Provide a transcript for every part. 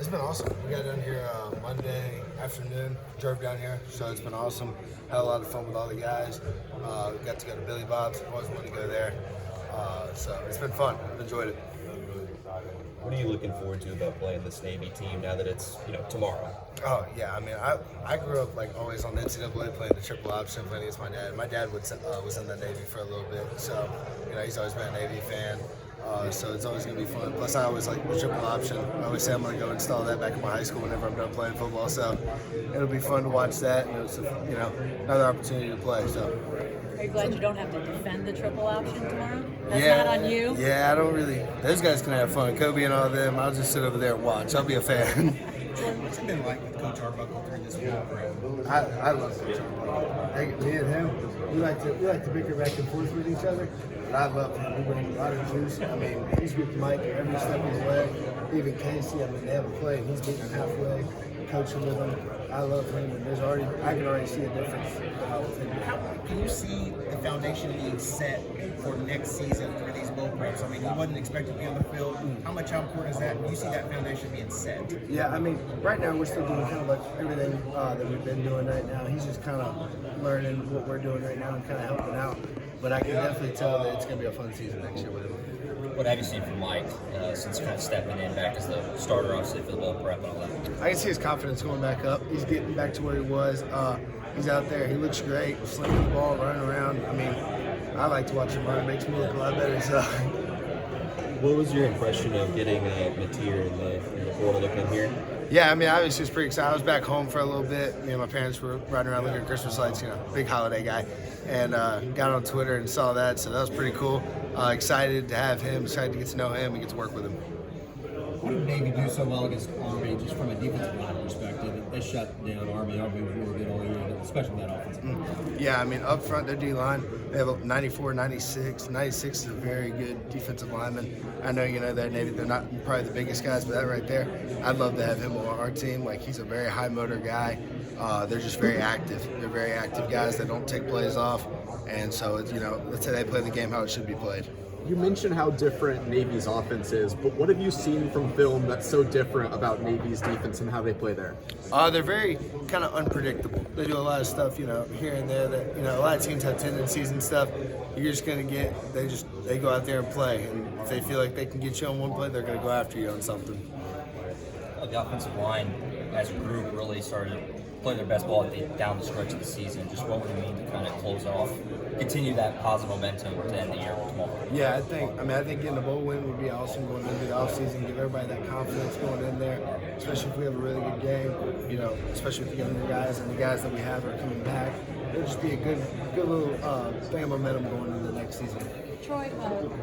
been awesome. We got down here Monday afternoon, drove down here, so it's been awesome. Had a lot of fun with all the guys. Got to go to Billy Bob's, always wanted to go there. So it's been fun. I've enjoyed it. What are you looking forward to about playing this Navy team now that it's tomorrow? Oh yeah, I mean I grew up like always on the NCAA playing the triple option, playing against my dad. My dad was in the Navy for a little bit, so he's always been a Navy fan. So it's always gonna be fun. Plus I always like the triple option. I always say I'm gonna go install that back in my high school whenever I'm done playing football. So it'll be fun to watch that, and it's another opportunity to play. So. Are you glad you don't have to defend the triple option tomorrow? That's Yeah, not on you? Yeah, I don't really. Those guys can have fun. Kobe and all of them. I'll just sit over there and watch. I'll be a fan. Troy, what's it been like with Coach Arbuckle through this whole break? I love Coach Arbuckle. Me and him, we like to bicker back and forth with each other. But I love him. We bring a lot of juice. I mean, he's with Mike every step of the way. Even Casey, I mean, they haven't played. He's getting halfway, coaching with them. I love him, and I can already see a difference. How can you see the foundation being set for next season for these bowl preps? I mean, he wasn't expected to be on the field. How important is that? Do you see that foundation being set? Yeah, I mean, right now we're still doing kind of like everything that we've been doing right now. He's just kind of learning what we're doing right now and kind of helping out. But I can definitely tell that it's going to be a fun season next year with him. What have you seen from Mike since kind of stepping in back as the starter, obviously, for the bowl prep and all that? I can see his confidence going back up. He's getting back to where he was. He's out there. He looks great, slinging the ball, running around. I mean, I like to watch him run. It makes me look a lot better. So. What was your impression of getting Mateer in the portal looking here? Yeah, I mean, obviously it's pretty excited. I was back home for a little bit. Me and my parents were riding around looking at Christmas lights, big holiday guy. And got on Twitter and saw that, so that was pretty cool. Excited to have him, excited to get to know him and get to work with him. What did Navy do so well against Army, just from a defensive line perspective? They shut down Army. Army was really good all year, especially that offensive line. Yeah, I mean, up front, their D-line, they have 94, 96. 96 is a very good defensive lineman. I know, that Navy, they're not probably the biggest guys, but that right there, I'd love to have him on our team. Like, he's a very high-motor guy. They're just very active. They're very active guys that don't take plays off. And so, let's say they play the game how it should be played. You mentioned how different Navy's offense is, but what have you seen from film that's so different about Navy's defense and how they play there? They're very kind of unpredictable. They do a lot of stuff, here and there that, a lot of teams have tendencies and stuff. You're just going to they go out there and play. And if they feel like they can get you on one play, they're going to go after you on something. The offensive line as a group really started to play their best ball down the stretch of the season. Just what would it mean to kind of close off, continue that positive momentum to end the year tomorrow? Yeah, I think getting a bowl win would be awesome going into the offseason, give everybody that confidence going in there, especially if we have a really good game, especially with the younger guys and the guys that we have are coming back. It'll just be a good little thing of momentum going into the next season. Troy,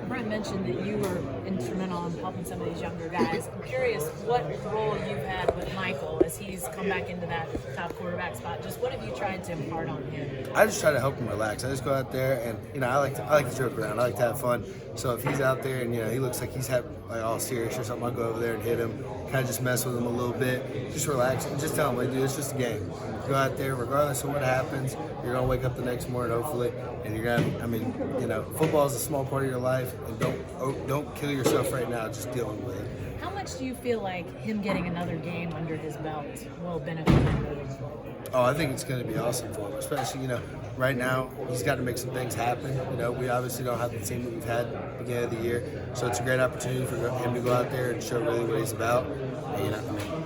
Brent mentioned that you were instrumental in helping some of these younger guys. I'm curious what role you've had with Michael as he's come back into that top quarterback spot. Just what have you tried to impart on him? I just try to help him relax. I just go out there and I like to joke around. I like to have fun. So if he's out there and he looks like he's all serious or something, I'll go over there and hit him. Kind of just mess with him a little bit, just relax and just tell him, like, dude, it's just a game. Go out there, regardless of what happens, you're gonna wake up the next morning hopefully, and you're gonna. Football is a small part of your life, and don't kill yourself right now just dealing with it. How much do you feel like him getting another game under his belt will benefit him moving forward? Oh, I think it's going to be awesome for him, especially, right now he's got to make some things happen. We obviously don't have the team that we've had at the beginning of the year, so it's a great opportunity for him to go out there and show really what he's about. And,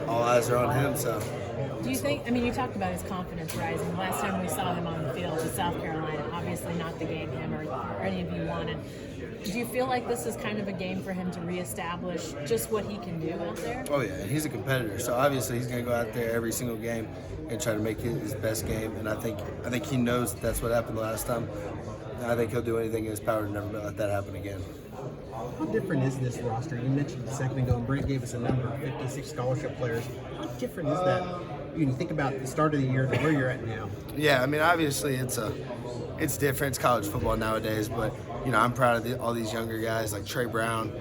all eyes are on him, so. Do you think, you talked about his confidence rising. Last time we saw him on the field with South Carolina, obviously not the game him or any of you wanted. Do you feel like this is kind of a game for him to reestablish just what he can do out there? Oh yeah, he's a competitor, so obviously he's going to go out there every single game and try to make it his best game. And I think he knows that's what happened the last time. And I think he'll do anything in his power to never let that happen again. How different is this roster? You mentioned a second ago, and Brent gave us a number of 56 scholarship players. How different is that when you think about the start of the year to where you're at now? Yeah, obviously it's different. It's college football nowadays, but I'm proud of all these younger guys like Trey Brown,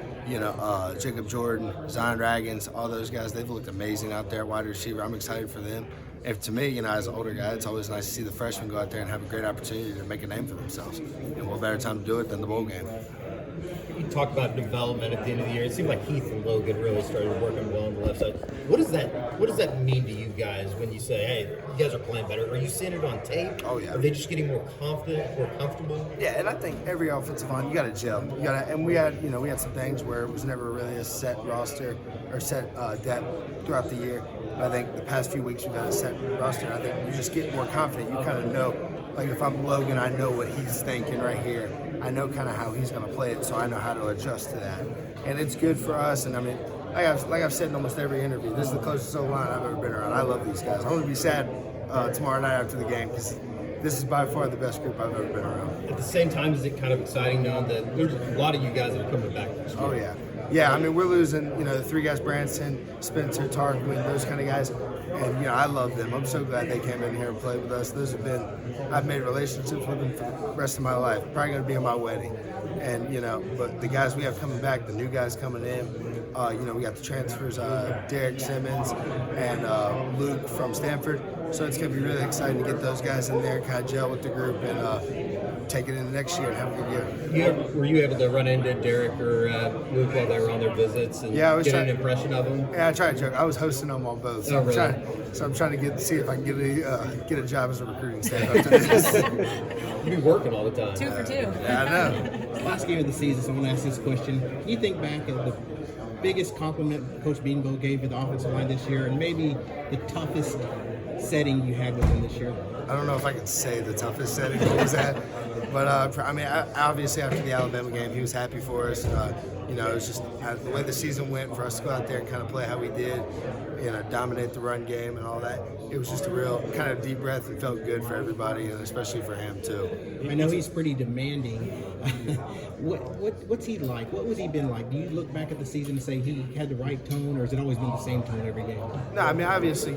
Jacob Jordan, Zion Raggins, all those guys. They've looked amazing out there at wide receiver. I'm excited for them. And to me, as an older guy, it's always nice to see the freshmen go out there and have a great opportunity to make a name for themselves. And what better time to do it than the bowl game? you talk about development at the end of the year. It seemed like Heath and Logan really started working well on the left side. What does that mean to you guys when you say, hey, you guys are playing better? Are you seeing it on tape? Oh, yeah. Are they just getting more confident, more comfortable? Yeah, and I think every offensive line, you got to gel. And we had some things where it was never really a set roster or set depth throughout the year. But I think the past few weeks we've had a set roster. And I think you just get more confident. You kind of know, like if I'm Logan, I know what he's thinking right here. I know kind of how he's going to play it, so I know how to adjust to that. And it's good for us. And I mean, like I've said in almost every interview, this is the closest O-line I've ever been around. I love these guys. I'm going to be sad tomorrow night after the game because this is by far the best group I've ever been around. At the same time, is it kind of exciting knowing that there's a lot of you guys that are coming back next year? Oh, yeah. Yeah, I mean, we're losing, the three guys, Branson, Spencer, Tarquin, those kind of guys. And, I love them. I'm so glad they came in here and played with us. I've made relationships with them for the rest of my life. Probably going to be in my wedding. And, but the guys we have coming back, the new guys coming in, we got the transfers, Derek Simmons and Luke from Stanford. So it's going to be really exciting to get those guys in there, kind of gel with the group and take it into next year and have a good year. Were you able to run into Derek or Luke while they were on their visits and get an impression of them? Yeah, I tried to joke. I was hosting them on both. So I'm trying to see if I can get a job as a recruiting staff after this. You'll be working all the time. 2 for 2. Yeah, I know. Last game of the season, so I want to ask this question. Can you think back at the biggest compliment Coach Beanbo gave you the offensive line this year and maybe the toughest setting you had with him this year? I don't know if I can say the toughest setting he was at, but obviously after the Alabama game, he was happy for us. It was just the way the season went for us to go out there and kind of play how we did, dominate the run game and all that. It was just a real kind of deep breath and felt good for everybody, and especially for him too. I know he's pretty demanding. What's he like? What was he been like? Do you look back at the season and say he had the right tone, or has it always been the same tone every game? No, I mean obviously,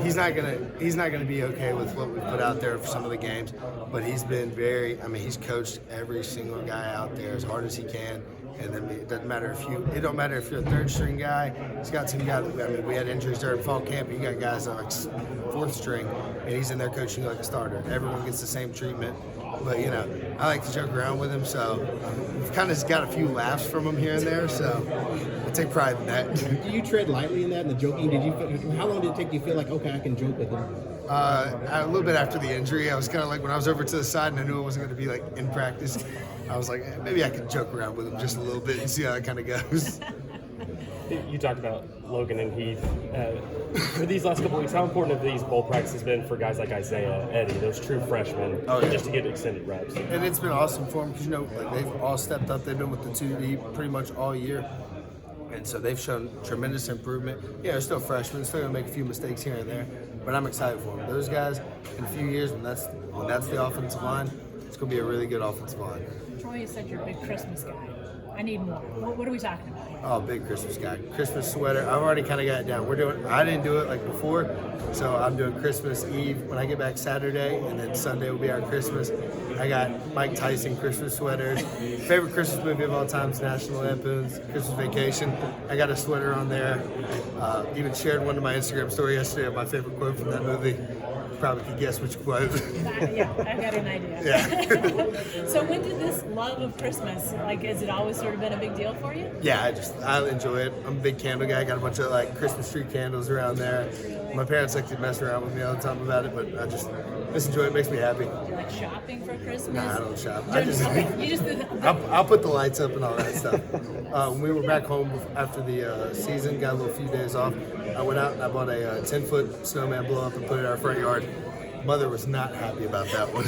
he's not gonna be okay with what we put out there for some of the games, but he's been he's coached every single guy out there as hard as he can. And then it don't matter if you're a third string guy. He's got some guys. We had injuries during fall camp. You got guys that are like fourth string, and he's in there coaching like a starter. Everyone gets the same treatment. But I like to joke around with him, so we've kind of got a few laughs from him here and there. So I take pride in that. Do you tread lightly in that, in the joking? How long did it take you to feel like, okay, I can joke with him? A little bit after the injury, I was kind of like when I was over to the side and I knew it wasn't going to be like in practice. I was like, maybe I could joke around with him just a little bit and see how it kind of goes. You talked about Logan and Heath. For these last couple weeks, how important have these bowl practices been for guys like Isaiah, Eddie, those true freshmen, just to get extended reps? And it's been awesome for them because, they've all stepped up. They've been with the 2D pretty much all year. And so they've shown tremendous improvement. Yeah, they're still freshmen, still going to make a few mistakes here and there. But I'm excited for them. Those guys, in a few years, when that's the offensive line, it's going to be a really good offensive line. Troy, you said you're a big Christmas guy. I need more. What are we talking about? Oh, big Christmas guy. Christmas sweater. I've already kind of got it down. I didn't do it like before, so I'm doing Christmas Eve when I get back Saturday, and then Sunday will be our Christmas. I got Mike Tyson Christmas sweaters. Favorite Christmas movie of all time is National Lampoon's Christmas Vacation. I got a sweater on there. Even shared one to my Instagram story yesterday of my favorite quote from that movie. Probably could guess which quote. Yeah, I've got an idea. Yeah. So when did this love of Christmas, has it always sort of been a big deal for you? Yeah, I enjoy it. I'm a big candle guy. I got a bunch of Christmas tree candles around there. My parents like to mess around with me all the time about it, but I just enjoy it. It makes me happy. Do you like shopping for Christmas? Nah, I don't shop. I'll put the lights up and all that stuff. When we were back home after the season, got a few days off, I went out and I bought a 10-foot snowman blow up and put it in our front yard. Mother was not happy about that one.